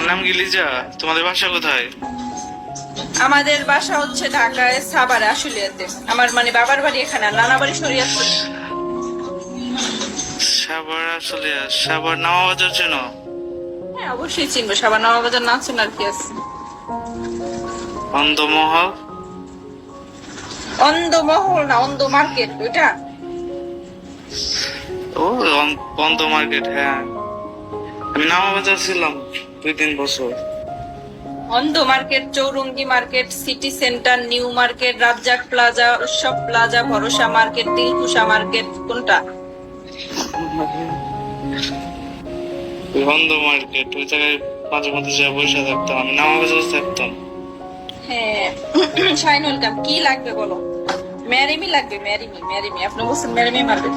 তোমার নাম কি লিজা? তোমাদের বাসা কোথায়? আমাদের বাসা হচ্ছে ঢাকায় সাভারে আশুলিয়াতে। আমার মানে বাবার বাড়ি এখানে, আর নানা বাড়ি শরীয়তপুর। সাভার আসলে সাভার নামাবাজার চেনো? হ্যাঁ অবশ্যই চিনবো, সাভার নবাবাজার না চেনার আর কি আছে। অন্ধমহল? অন্ধমহল না, অন্ধ মার্কেট ওইটা। ও অন্ধ মার্কেট, হ্যাঁ। আমি নামাবাজার ছিলাম 2-3 বছর। Andha market, Chowringhee market, city centre, new market, Razzak plaza, Utsab plaza, Bharosa market, Dilkusha market, কোনটা? অন্ধ মার্কেট, ওই জায়গায় মাঝে মধ্যে যা বসে থাকতাম, আমি নামাবাজার থাকতাম। হ্যাঁ শাইনুল কাম, কি লাগবে বলো? ম্যারিমি লাগবে, ম্যারিমি। ম্যারিমি আপনি বলছেন ম্যারিমি মারবে,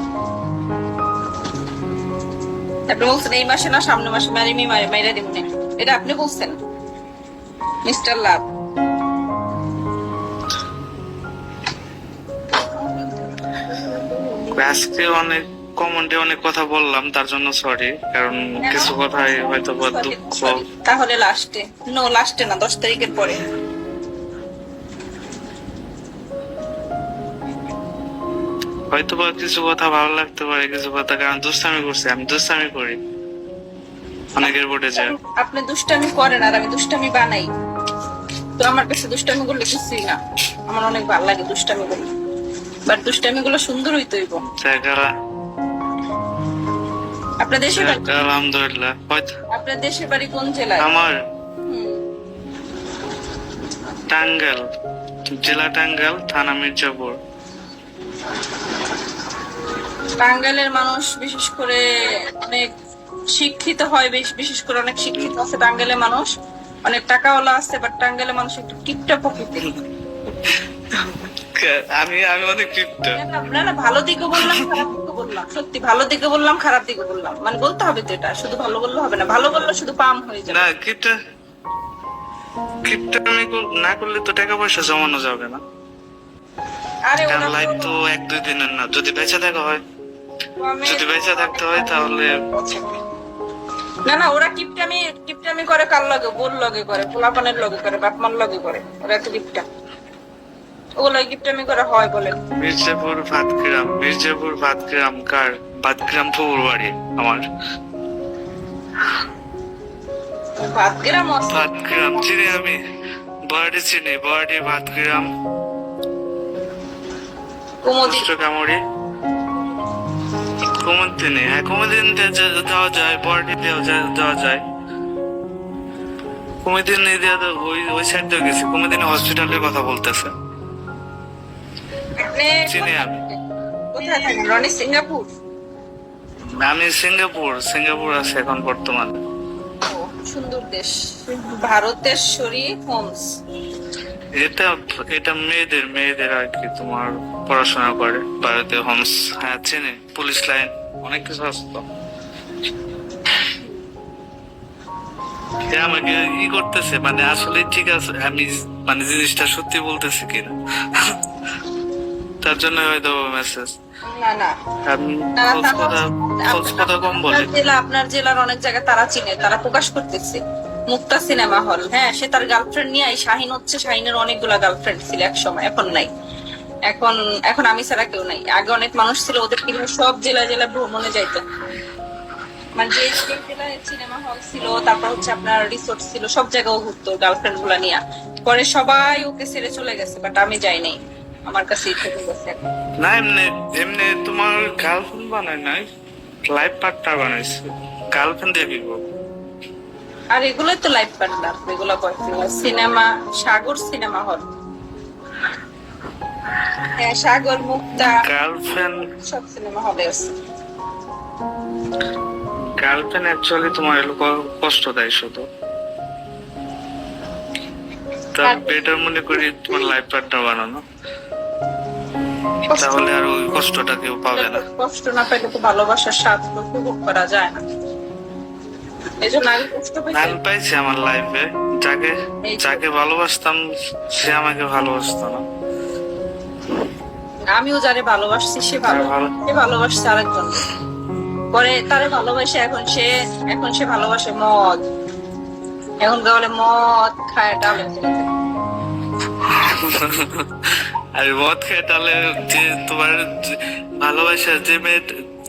আপনি বলছেন এই মাসে না সামনের মাসে ম্যারিমি মাইরা দিব না, এটা আপনি বলছেন মিস্টার লাভ। আজকে অনেক কমেন্টে অনেক কথা বললাম, তার জন্য সরি, কারণ কিছু কথাই হয়তো বা দুঃখ। তাহলে লাস্টে, নো লাস্টে না, 10 তারিখের পরে। হয়তো বা কিছু কথা ভালো লাগতে পারে, কিছু কথা, কারণ দুষ্টামি করছি, আমি দুষ্টামি করি অনেকের বোর্ডে যায়। আপনি দুষ্টামি করেন আর আমি দুষ্টামি বানাই, তো আমার কাছে দুষ্টামি করলে কিছুই না। আমার অনেক ভালো লাগে দুষ্টামি করলে, বাট দুষ্টামি গুলো সুন্দর হইতে হইব। আপনার দেশের বাড়ি? আলহামদুলিল্লাহ। আপনার দেশের বাড়ি কোন জেলায়? আমার টাঙ্গাইল, জেলা টাঙ্গাইল, থানা মির্জাপুর। টাঙ্গাইলের মানুষ বিশেষ করে অনেক শিক্ষিত হয়, বিশেষ করে অনেক শিক্ষিত আছে টাঙ্গাইলের মানুষ, অনেক টাকাওয়ালা আছে, বাট টাঙ্গাইলের মানুষ একটু টিপটা প্রকৃতির। আমি আমি অনেক তৃপ্ত। না না, ভালো দিকে বললাম খারাপ দিকে বললাম, সত্যি ভালো দিকে বললাম খারাপ দিকে বললাম, মানে বলতে হবে তো, এটা শুধু ভালো বললে হবে না, ভালো বললে শুধু পাম হয়ে যাবে না। কিপটামি না করলে তো টাকা পয়সা জমানো যাবে না। আরে কারণ ওরা লাইফ তো 1-2 দিনের না, যদি বেঁচে থাকা হয়, যদি বেঁচে থাকতে হয় তাহলে। না না, ওরা কিপটামি করে কার লগে? বোর লগে করে, পোলাপানের লগে করে, বাপমার লগে করে, ওরা তো কিপটা। ওগুলো কিপটামি করে হয় বলেন? মির্জাপুর ভাতগ্রাম কার? ভাতগ্রাম ফুল বাড়ি আমার। ভাতগ্রাম চিনি আমি, বাড়ি চিনি, বাড়ি ভাতগ্রাম, কামড়ি, কুমুদিনী। হ্যাঁ, কুমুদিনী দেওয়া যায়, বাড়ি দেওয়া যায়। কুমুদিনী দিয়ে ওই সাইড দিয়ে গেছি, কুমুদিনী হসপিটালের কথা বলতেছে। চিনি আমি। কোথায় থাকেন? রনি সিঙ্গাপুর? আমি সিঙ্গাপুর আছে এখন বর্তমানে। সুন্দর দেশ, ভারতেশ্বরী হোমস। এটা মেয়েদের আর কি, তোমার পড়াশোনা করে ভারতীয় হোমস। হ্যাঁ চিনি, পুলিশ লাইন, অনেক কিছু আছে তো। আমাকে করতেছে, মানে আসলে ঠিক আছে, আমি মানে জিনিসটা সত্যি বলতেছি কিনা তার জন্য হয়তো মেসেজ। না না, আমি খোঁজ কথা কম বলি। আপনার জেলার অনেক জায়গায় তারা চিনে, তারা প্রকাশ করতেছে। মুক্তা সিনেমা হল, হ্যাঁ, সে তার গার্লফ্রেন্ড নিয়ে, শাহিন হচ্ছে, শাহিনের অনেকগুলা গার্লফ্রেন্ড ছিল এক সময়, এখন নাই। এখন আমি ছাড়া কেউ নাই। আগে অনেক মানুষ ছিল, ওদের কিন্তু সব জেলায় ভ্রমণে যাইতো, মানে যে জেলায় সিনেমা হল ছিল, তারপর হচ্ছে আপনার রিসোর্ট ছিল, সব জায়গায় ঘুরতো গার্লফ্রেন্ড গুলা নিয়ে। পরে সবাই ওকে ছেড়ে চলে গেছে, বাট আমি যাই নাই, আমার কাছে থেকে গেছে। না এমনি এমনি তোমার গার্লফ্রেন্ড বানায় নাই, লাইফ পার্টনার বানাইছে। গার্লফ্রেন্ড দিয়ে কি করবো? আর এগুলোই তো লাইফ পার্টনার, এগুলো সিনেমা, সাগর সিনেমা হল, হ্যাঁ, সাগর, মুক্তা, গার্লফ্রেন্ড, সব সিনেমা হলে আছে। গার্লফ্রেন্ড অ্যাকচুয়ালি তোমার কষ্ট দেয় শুধু, তার বেটার মনে করি তোমার লাইফ পার্টনার বানানো, তাহলে আর ওই কষ্টটা কেউ পাবে না। কষ্ট না পেলে তো ভালোবাসার স্বাদ উপভোগ করা যায় না, এই জন্য আমি কষ্ট পাইছি আমার লাইফে। যাকে ভালোবাসতাম সে আমাকে ভালোবাসতো না, আমিও যারে ভালোবাসছি সে ভালোবাসছে আরেকজন, পরে তারে ভালোবাসে, এখন সে ভালোবাসে মদ, এখন বলে মদ খায় ডালে আমি মদ খাই তাহলে যে তোমার ভালোবাসা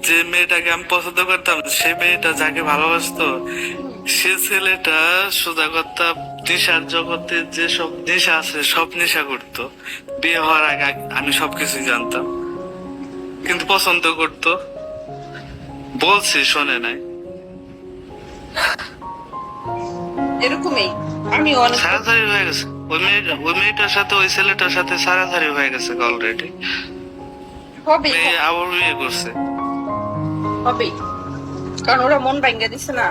যে মেয়েটাকে আমি পছন্দ করতাম, সে মেয়েটা যাকে ভালোবাসতো, সে ছেলেটা সোজা কথা নেশার জগতে যে সব নেশা আছে সব নেশা করতো। বিয়ে হওয়ার আগে আমি সবকিছুই জানতাম, কিন্তু পছন্দ করতো। বলছি শোনে নাই। এরকমই আমি অনেক সারাসারি হয়ে গেছে ওই মেয়েটার সাথে, ওই ছেলেটার সাথে সারাসারি হয়ে গেছে অলরেডি। হবে মেয়ে আবার বিয়ে করছে। হবেই, কারণ ওরা মন ভাঙ্গা দিছে না।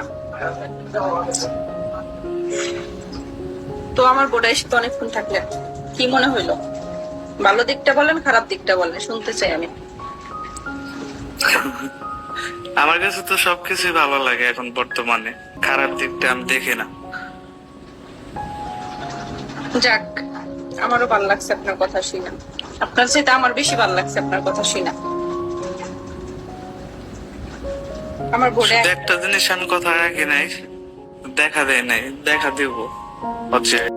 তো আমার বোর্ডে এসে তো অনেকক্ষণ থাকলেন, কি মনে হইলো? ভালো দিকটা বলেন, খারাপ দিকটা বলেন, শুনতে চাই আমি। আমার কাছে তো সবকিছুই ভালো লাগে এখন বর্তমানে, খারাপ দিকটা আমি দেখি না। যাক, আমারও ভালো লাগছে আপনার কথা শুনে। আপনার চাইতে আমার বেশি ভালো লাগছে আপনার কথা শুনে। আমার বোর্ডে শুধু একটা জিনিস আমি কথা রাখি নাই, দেখা দেয় নাই, দেখা দিব হচ্ছে।